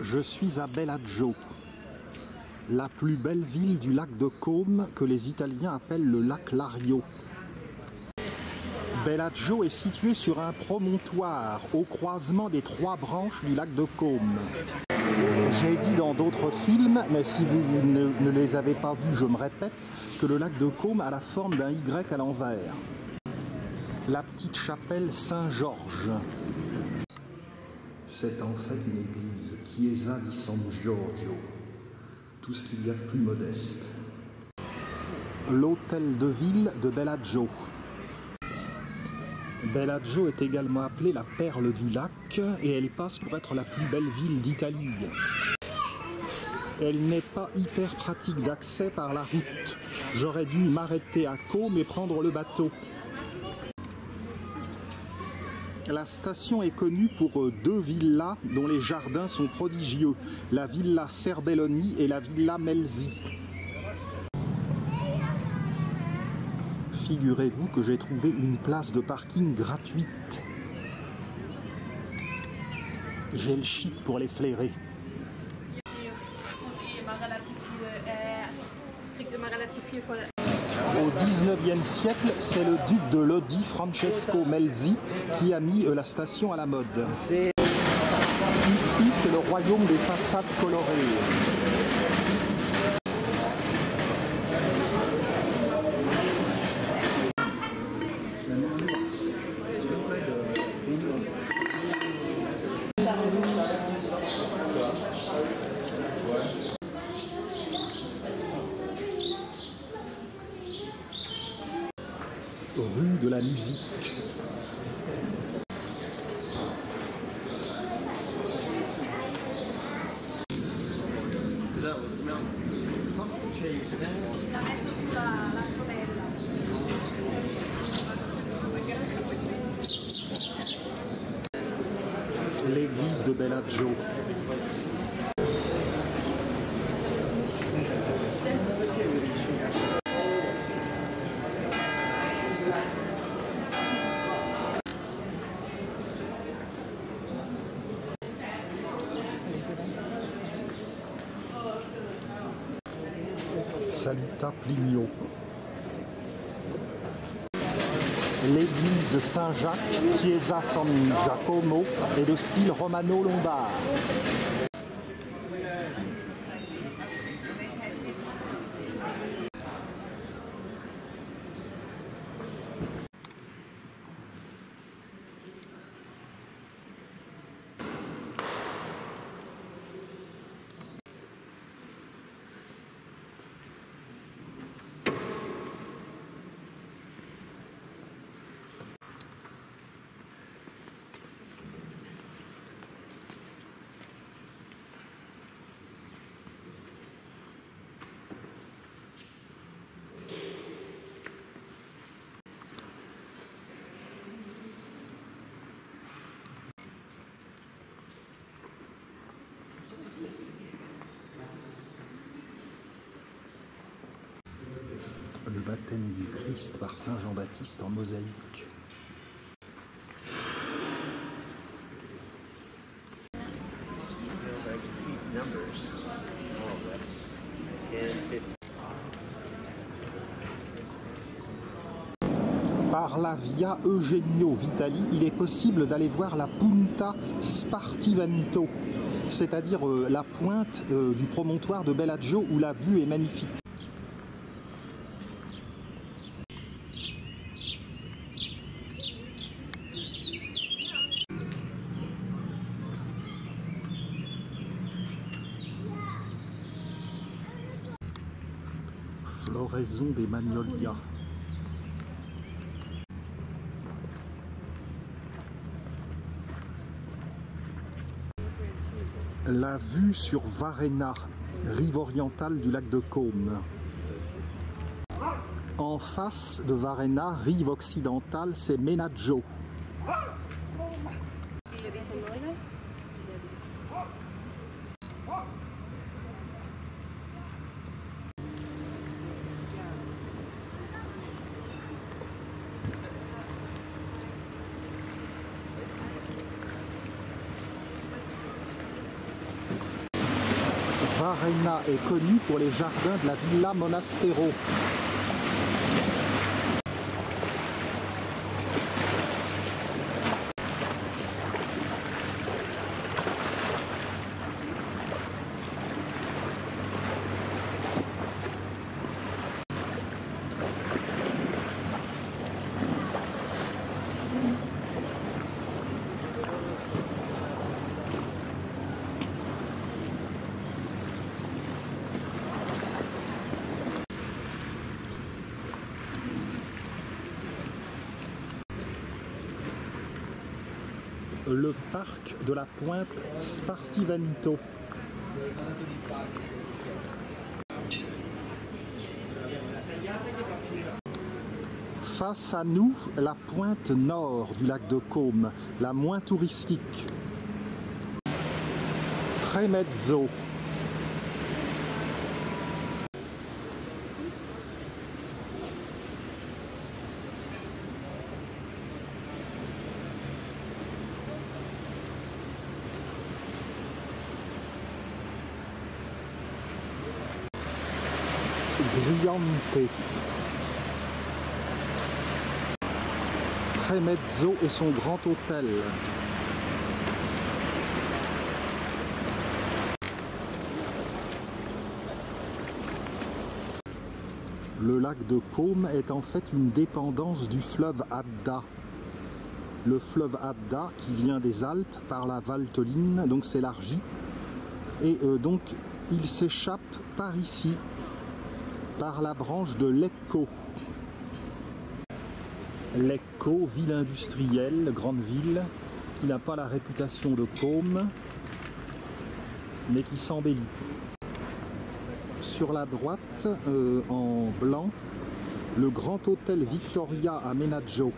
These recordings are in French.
Je suis à Bellagio, la plus belle ville du lac de Côme que les Italiens appellent le lac Lario. Bellagio est situé sur un promontoire au croisement des trois branches du lac de Côme. J'ai dit dans d'autres films, mais si vous ne les avez pas vus, je me répète, que le lac de Côme a la forme d'un Y à l'envers. La petite chapelle Saint-Georges. C'est en fait une église, Chiesa di San Giorgio, tout ce qu'il y a de plus modeste. L'hôtel de ville de Bellagio. Bellagio est également appelée la perle du lac et elle passe pour être la plus belle ville d'Italie. Elle n'est pas hyper pratique d'accès par la route. J'aurais dû m'arrêter à Côme et prendre le bateau. La station est connue pour deux villas dont les jardins sont prodigieux, la Villa Serbelloni et la Villa Melzi. Figurez-vous que j'ai trouvé une place de parking gratuite. J'ai le chic pour les flairer. Au XIXe siècle, c'est le duc de Lodi, Francesco Melzi, qui a mis la station à la mode. Ici, c'est le royaume des façades colorées. Rue de la musique. L'église de Bellagio. Salita Plinio. L'église Saint-Jacques, Chiesa San Giacomo, est de style romano-lombard. Le baptême du Christ par Saint Jean-Baptiste en mosaïque. Par la Via Eugenio Vitali, il est possible d'aller voir la Punta Spartivento, c'est-à-dire la pointe du promontoire de Bellagio où la vue est magnifique. Floraison des magnolias. La vue sur Varenna, rive orientale du lac de Côme. En face de Varenna, rive occidentale, c'est Menaggio. Varena est connu pour les jardins de la Villa Monastero. Le parc de la Pointe Spartivento. Face à nous, la pointe nord du lac de Côme, la moins touristique. Tremezzo. Griante. Tremezzo et son grand hôtel. Le lac de Côme est en fait une dépendance du fleuve Adda. Le fleuve Adda qui vient des Alpes par la Valteline, donc s'élargit. Et donc il s'échappe par ici, par la branche de Lecco. Lecco, ville industrielle, grande ville, qui n'a pas la réputation de Côme, mais qui s'embellit. Sur la droite, en blanc, le grand hôtel Victoria à Menaggio.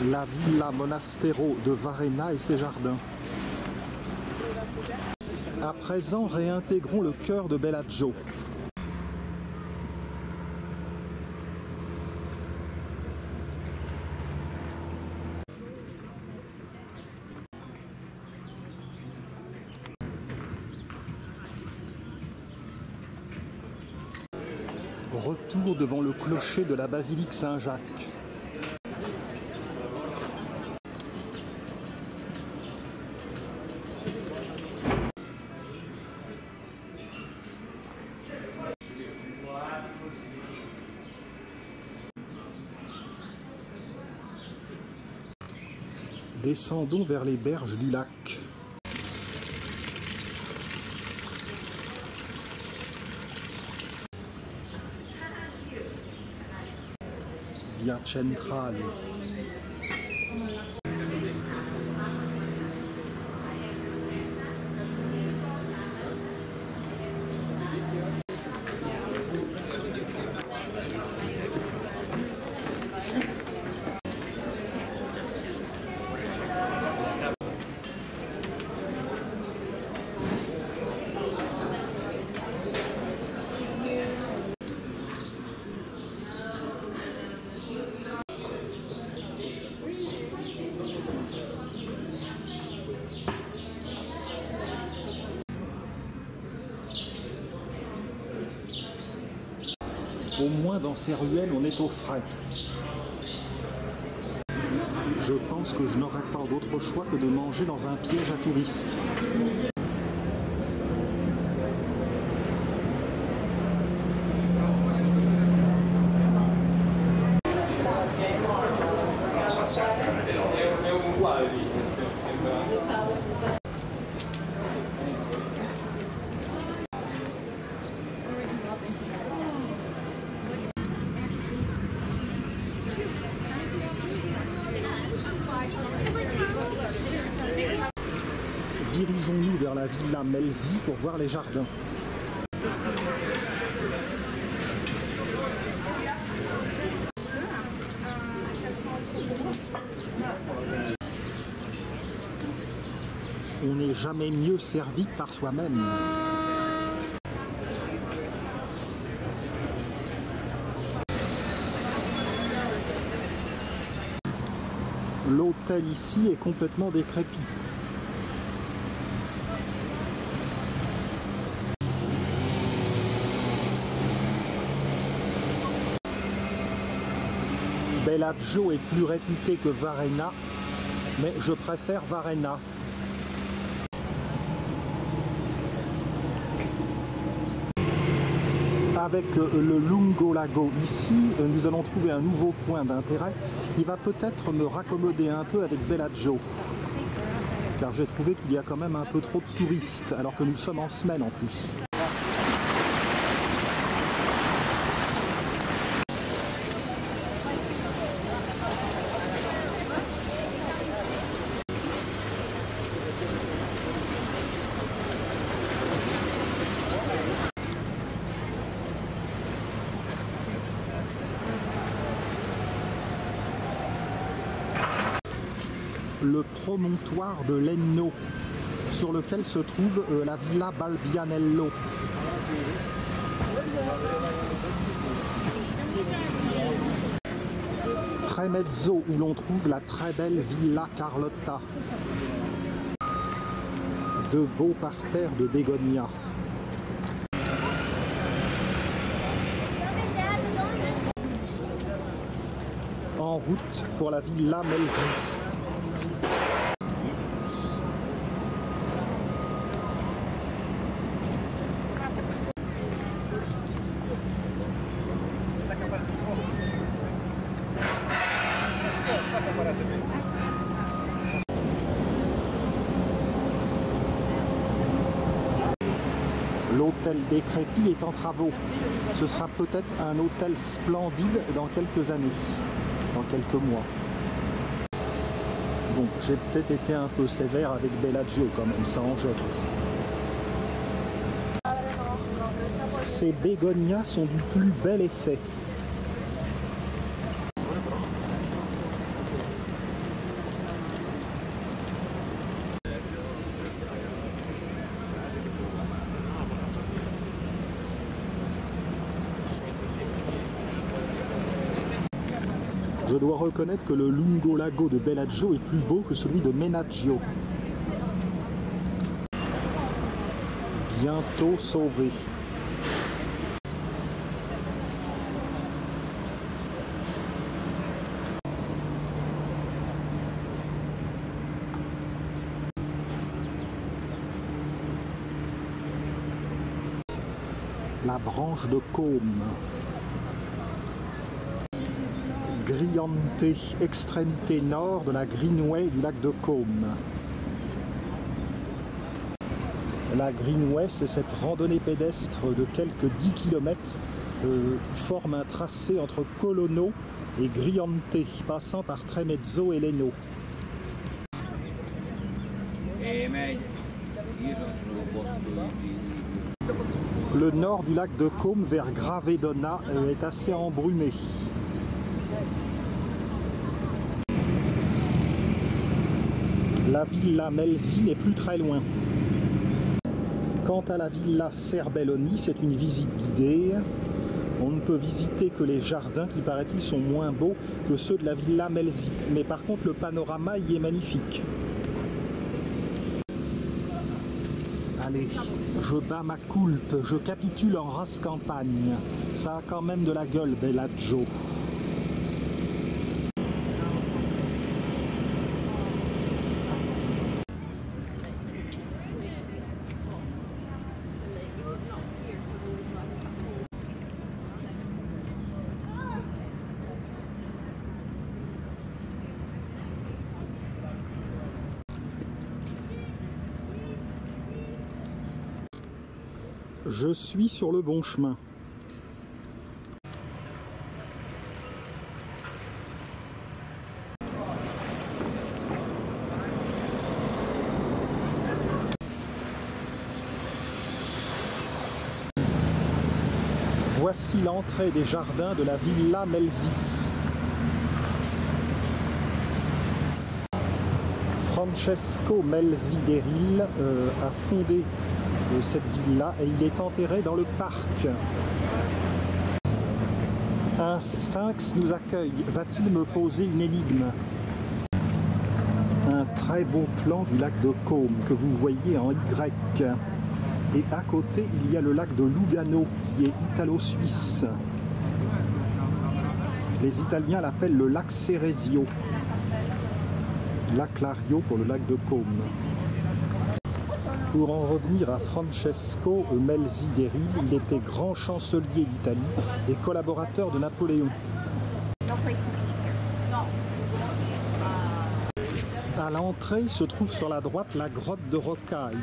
La Villa Monastero de Varena et ses jardins. À présent, réintégrons le cœur de Bellagio. Retour devant le clocher de la basilique Saint-Jacques. Descendons vers les berges du lac. Via Centrale. Au moins dans ces ruelles, on est au frais. Je pense que je n'aurai pas d'autre choix que de manger dans un piège à touristes. Dirigeons-nous vers la Villa Melzi pour voir les jardins. On n'est jamais mieux servi que par soi-même. L'hôtel ici est complètement décrépit. Bellagio est plus réputé que Varenna, mais je préfère Varenna. Avec le Lungo Lago ici, nous allons trouver un nouveau point d'intérêt qui va peut-être me raccommoder un peu avec Bellagio. Car j'ai trouvé qu'il y a quand même un peu trop de touristes, alors que nous sommes en semaine en plus. Le promontoire de Lenno, sur lequel se trouve la Villa Balbianello. Tremezzo, où l'on trouve la très belle Villa Carlotta. De beaux parterres de bégonias. En route pour la Villa Melzi. L'hôtel Décrépit est en travaux. Ce sera peut-être un hôtel splendide dans quelques années, dans quelques mois. Bon, j'ai peut-être été un peu sévère avec Bellagio quand même, ça en jette. Ces bégonias sont du plus bel effet. Je dois reconnaître que le Lungo Lago de Bellagio est plus beau que celui de Menaggio. Bientôt sauvé. La branche de Côme. Griante, extrémité nord de la Greenway du lac de Côme. La Greenway, c'est cette randonnée pédestre de quelques 10 km qui forme un tracé entre Colonno et Griante, passant par Tremezzo et Lenno. Le nord du lac de Côme vers Gravedona est assez embrumé. La Villa Melzi n'est plus très loin. Quant à la Villa Serbelloni, c'est une visite guidée. On ne peut visiter que les jardins qui, paraît-il, sont moins beaux que ceux de la Villa Melzi. Mais par contre, le panorama y est magnifique. Allez, je bats ma coulpe, je capitule en race campagne. Ça a quand même de la gueule, Bellagio. Je suis sur le bon chemin. Voici l'entrée des jardins de la Villa Melzi. Francesco Melzi Deril a fondé cette villa et il est enterré dans le parc. Un sphinx nous accueille. Va-t-il me poser une énigme? Un très beau plan du lac de Côme que vous voyez en Y. Et à côté, il y a le lac de Lugano qui est italo-suisse. Les Italiens l'appellent le lac Ceresio. Lac Lario pour le lac de Côme. Pour en revenir à Francesco Melzi-Deril, il était grand chancelier d'Italie et collaborateur de Napoléon. À l'entrée se trouve sur la droite la grotte de Rocaille.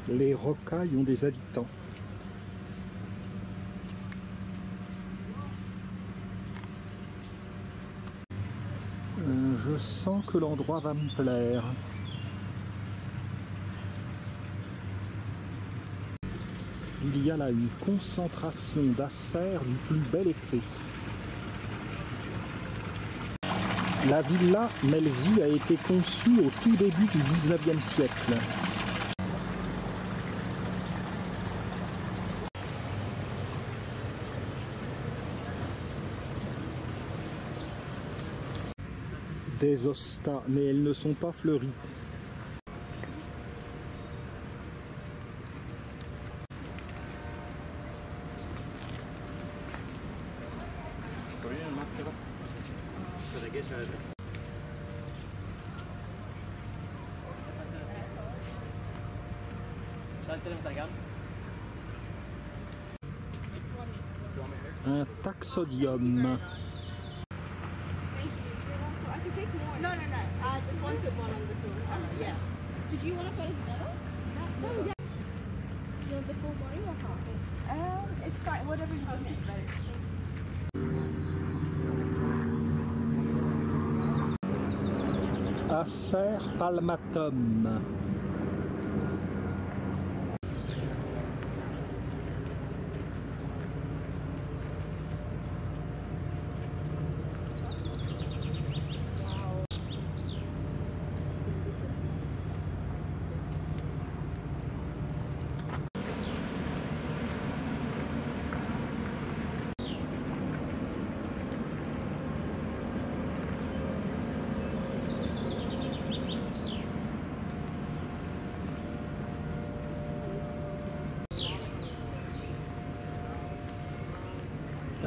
Les Rocailles ont des habitants. Je sens que l'endroit va me plaire. Il y a là une concentration d'acères du plus bel effet. La villa Melzi a été conçue au tout début du XIXe siècle. Des hostas, mais elles ne sont pas fleuries. Un taxodium. No. Just one tip one on the floor. Yeah. Did you want to put it together? No. Yeah. You want the full body or half? It's fine. Whatever you want. Acer palmatum.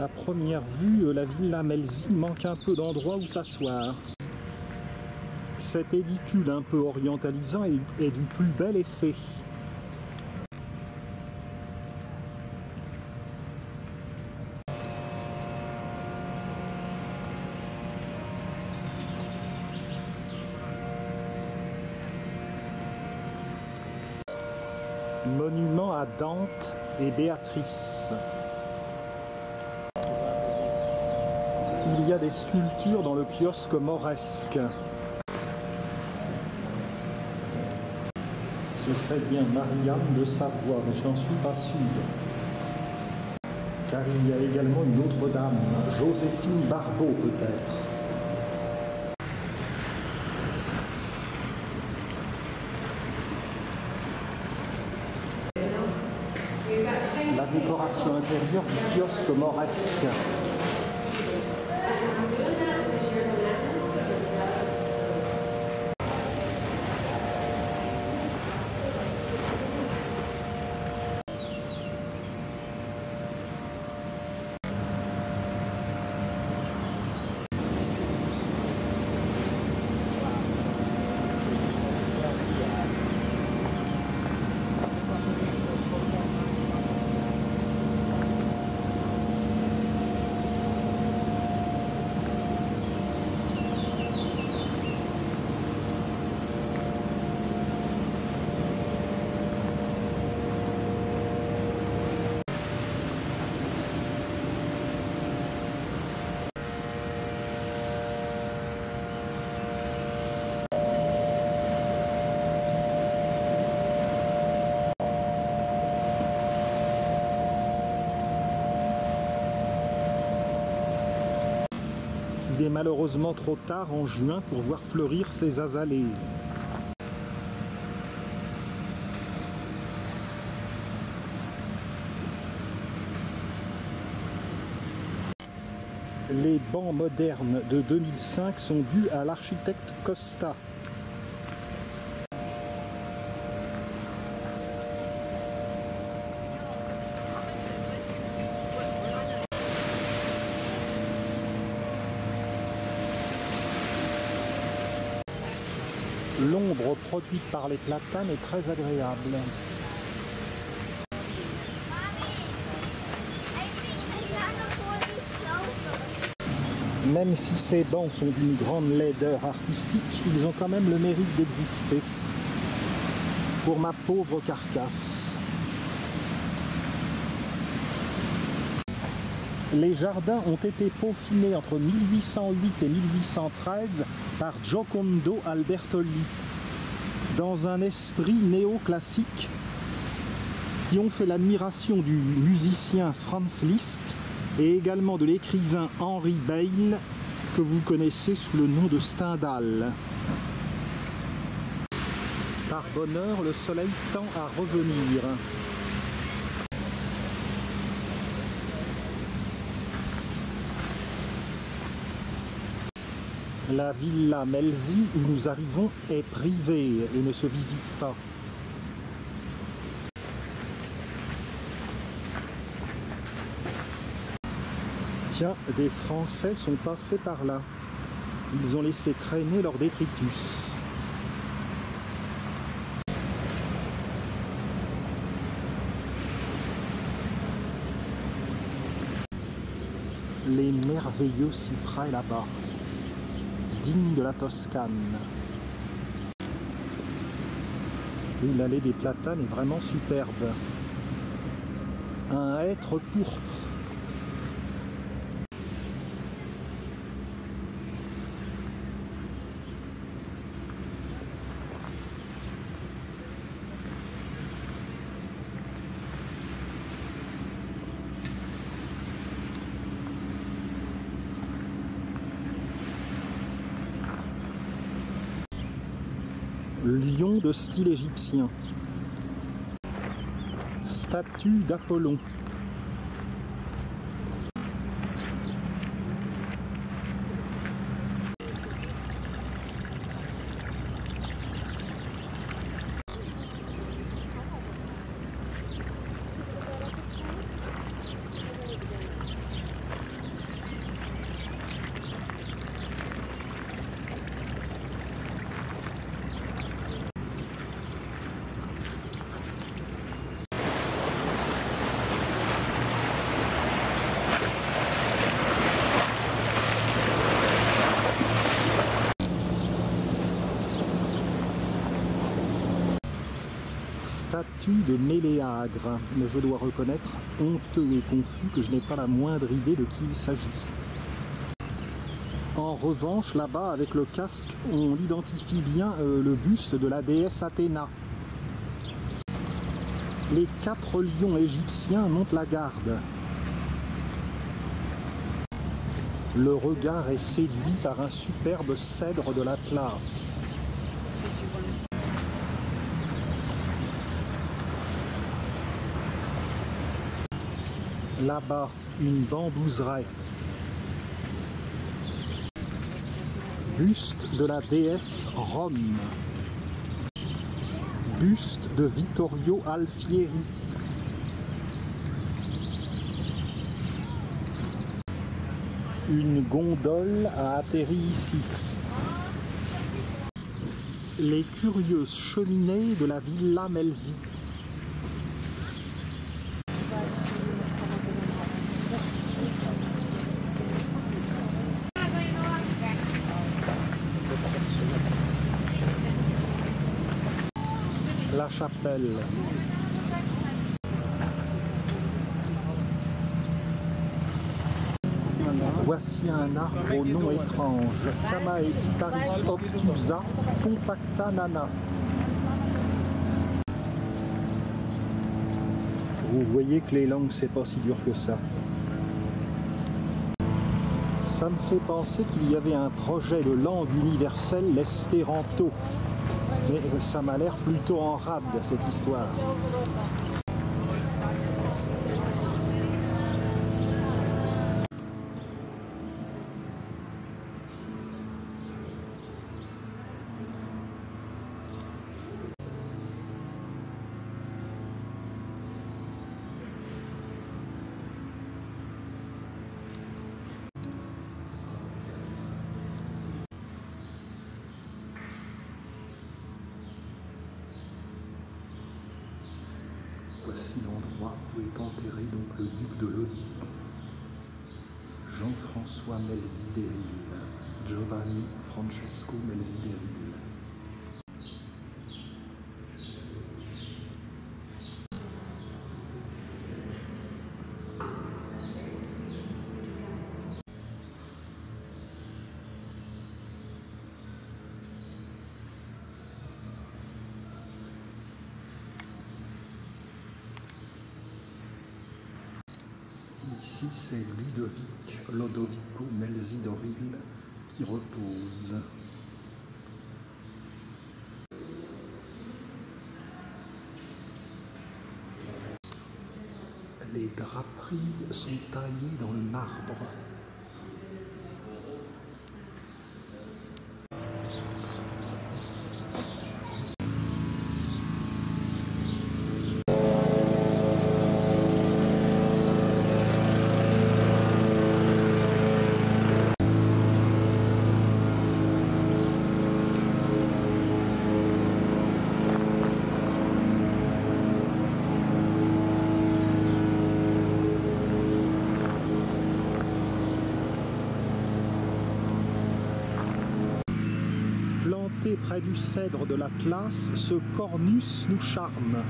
À première vue, la villa Melzi manque un peu d'endroit où s'asseoir. Cet édicule un peu orientalisant est du plus bel effet. Monument à Dante et Béatrice. Il y a des sculptures dans le kiosque mauresque. Ce serait bien Marianne de Savoie, mais je n'en suis pas sûr. Car il y a également une autre dame, Joséphine Barbeau peut-être. La décoration intérieure du kiosque mauresque. Il est malheureusement trop tard en juin pour voir fleurir ces azalées. Les bancs modernes de 2005 sont dus à l'architecte Costa. L'ombre produite par les platanes est très agréable. Même si ces bancs sont d'une grande laideur artistique, ils ont quand même le mérite d'exister. Pour ma pauvre carcasse. Les jardins ont été peaufinés entre 1808 et 1813 par Giocondo Albertolli, dans un esprit néoclassique qui ont fait l'admiration du musicien Franz Liszt et également de l'écrivain Henri Beyle, que vous connaissez sous le nom de Stendhal. Par bonheur, le soleil tend à revenir. La villa Melzi où nous arrivons est privée et ne se visite pas. Tiens, des Français sont passés par là. Ils ont laissé traîner leur détritus. Les merveilleux cyprès là-bas, dignes de la Toscane. Oui, l'allée des platanes est vraiment superbe. Un hêtre pourpre. Lion de style égyptien. Statue d'Apollon. Statue de Méléagre, mais je dois reconnaître, honteux et confus, que je n'ai pas la moindre idée de qui il s'agit. En revanche, là-bas, avec le casque, on identifie bien le buste de la déesse Athéna. Les 4 lions égyptiens montent la garde. Le regard est séduit par un superbe cèdre de l'Atlas. Là-bas, une bambouseraie. Buste de la déesse Rome. Buste de Vittorio Alfieri. Une gondole a atterri ici. Les curieuses cheminées de la Villa Melzi. La chapelle. Voici un arbre au nom étrange. Chamaeciparis obtusa compacta nana. Vous voyez que les langues, c'est pas si dur que ça. Ça me fait penser qu'il y avait un projet de langue universelle, l'espéranto. Mais ça m'a l'air plutôt en rade, cette histoire. voici l'endroit où est enterré donc le duc de Lodi, Jean-François Melzideril, Giovanni Francesco Melzideril. Ici, c'est Ludovic Lodovico Melzideril qui repose. Les draperies sont taillées dans le marbre. Planté près du cèdre de l'Atlas, ce cornus nous charme.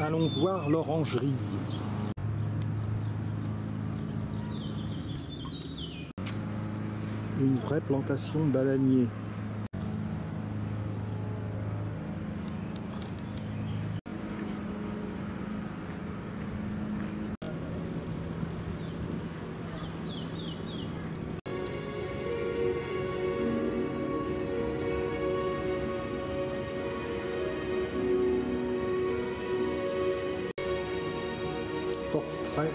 Allons voir l'orangerie. Une vraie plantation de bananiers. Portrait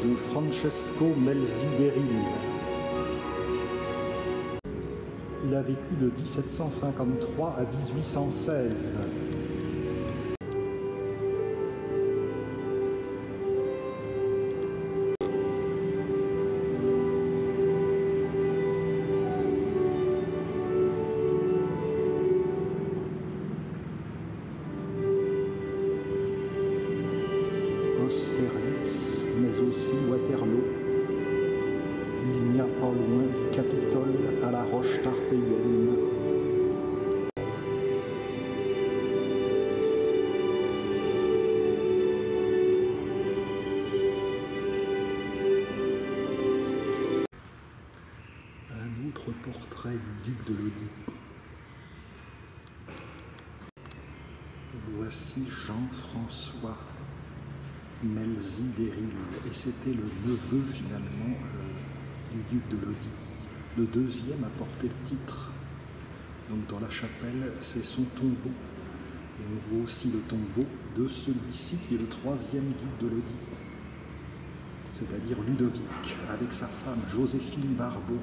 de Francesco Melzideril. Il a vécu de 1753 à 1816. Austerlitz, mais aussi Waterloo. Il n'y a pas loin du Capitole à la roche tarpéienne. Un autre portrait du duc de Lodi. Voici Jean-François Melzideril, et c'était le neveu finalement du duc de Lodi. Le deuxième a porté le titre. Donc dans la chapelle, c'est son tombeau. Et on voit aussi le tombeau de celui-ci qui est le troisième duc de Lodi, c'est-à-dire Ludovic, avec sa femme Joséphine Barbeau.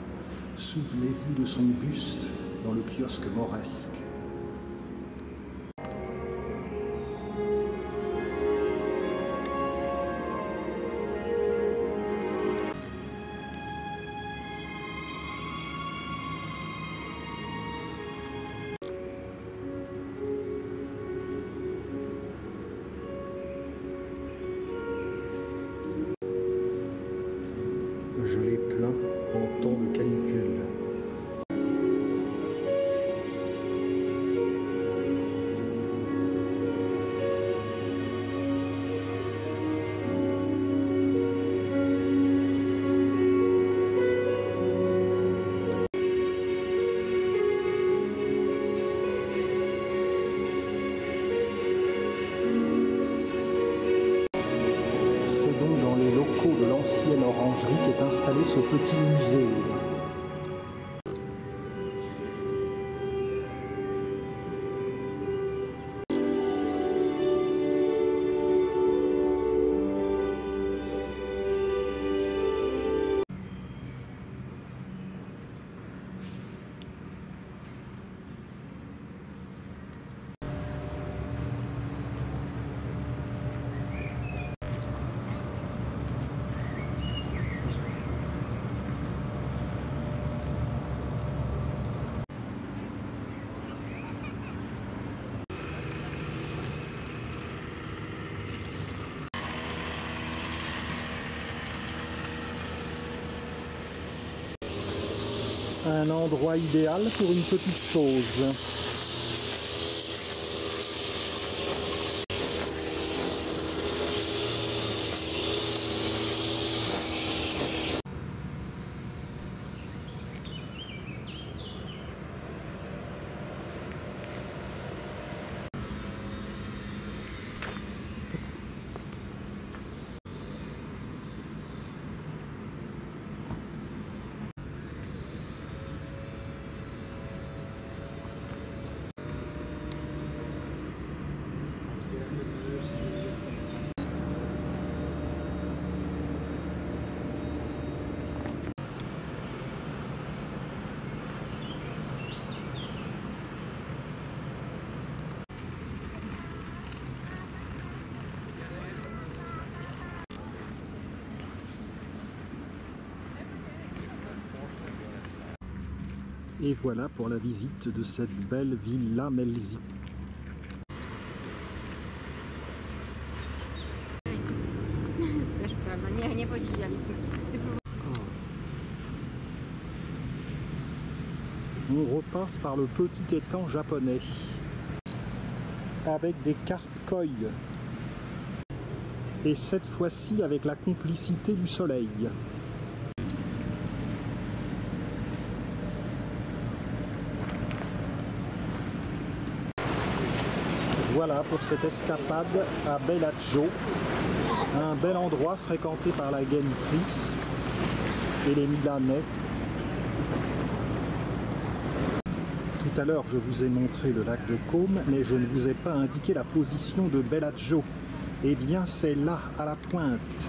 Souvenez-vous de son buste dans le kiosque mauresque. Je l'ai plaint en temps de canicule. C'est donc dans les locaux de l'ancienne orangerie qu'est installé ce petit musée. Un endroit idéal pour une petite pause. Et voilà pour la visite de cette belle Villa Melzi. On repasse par le petit étang japonais avec des carpes koi. Et cette fois-ci avec la complicité du soleil. Voilà pour cette escapade à Bellagio, un bel endroit fréquenté par la Gentry et les Milanais. Tout à l'heure, je vous ai montré le lac de Côme, mais je ne vous ai pas indiqué la position de Bellagio. Eh bien, c'est là, à la pointe.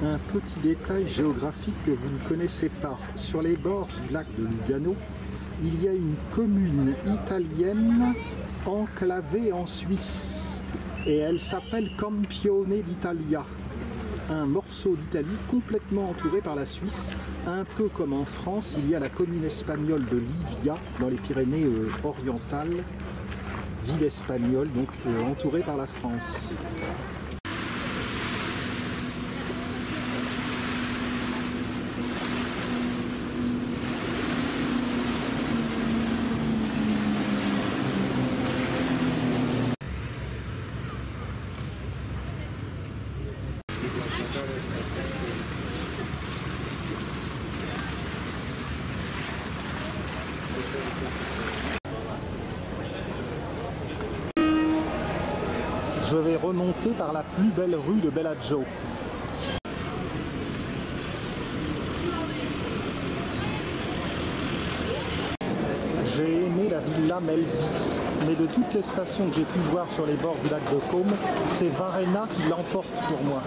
Un petit détail géographique que vous ne connaissez pas. Sur les bords du lac de Lugano, il y a une commune italienne enclavée en Suisse et elle s'appelle Campione d'Italia, un morceau d'Italie complètement entouré par la Suisse, un peu comme en France, il y a la commune espagnole de Livia dans les Pyrénées orientales, ville espagnole donc entourée par la France. Je vais remonter par la plus belle rue de Bellagio. J'ai aimé la Villa Melzi, mais de toutes les stations que j'ai pu voir sur les bords du lac de Côme, c'est Varenna qui l'emporte pour moi.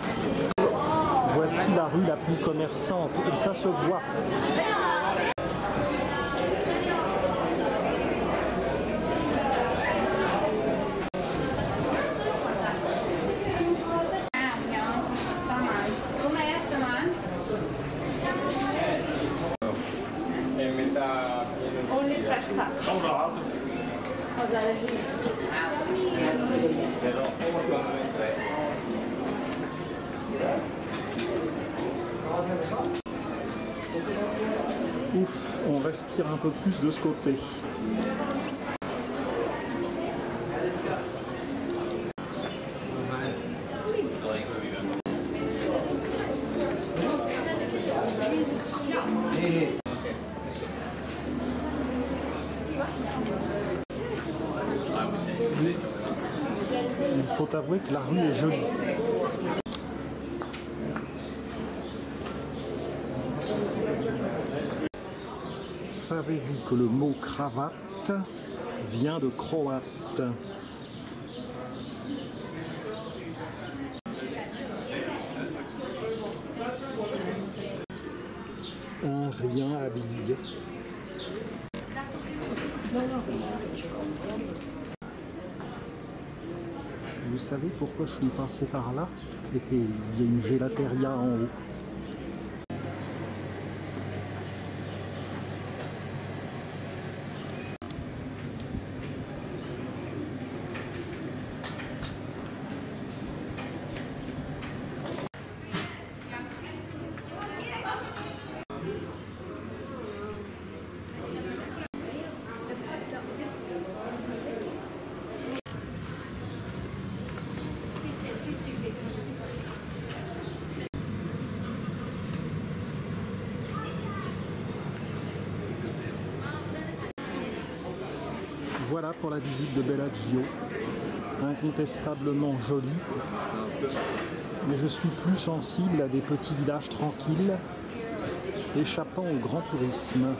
Voici la rue la plus commerçante et ça se voit. Only fresh pasta. Ouf, on respire un peu plus de ce côté. Il faut avouer que la rue est jolie. Savez-vous que le mot cravate vient de croate? Un rien habillé. Vous savez pourquoi je suis passé par là? Et il y a une gélateria en haut. Voilà pour la visite de Bellagio, incontestablement jolie, mais je suis plus sensible à des petits villages tranquilles, échappant au grand tourisme.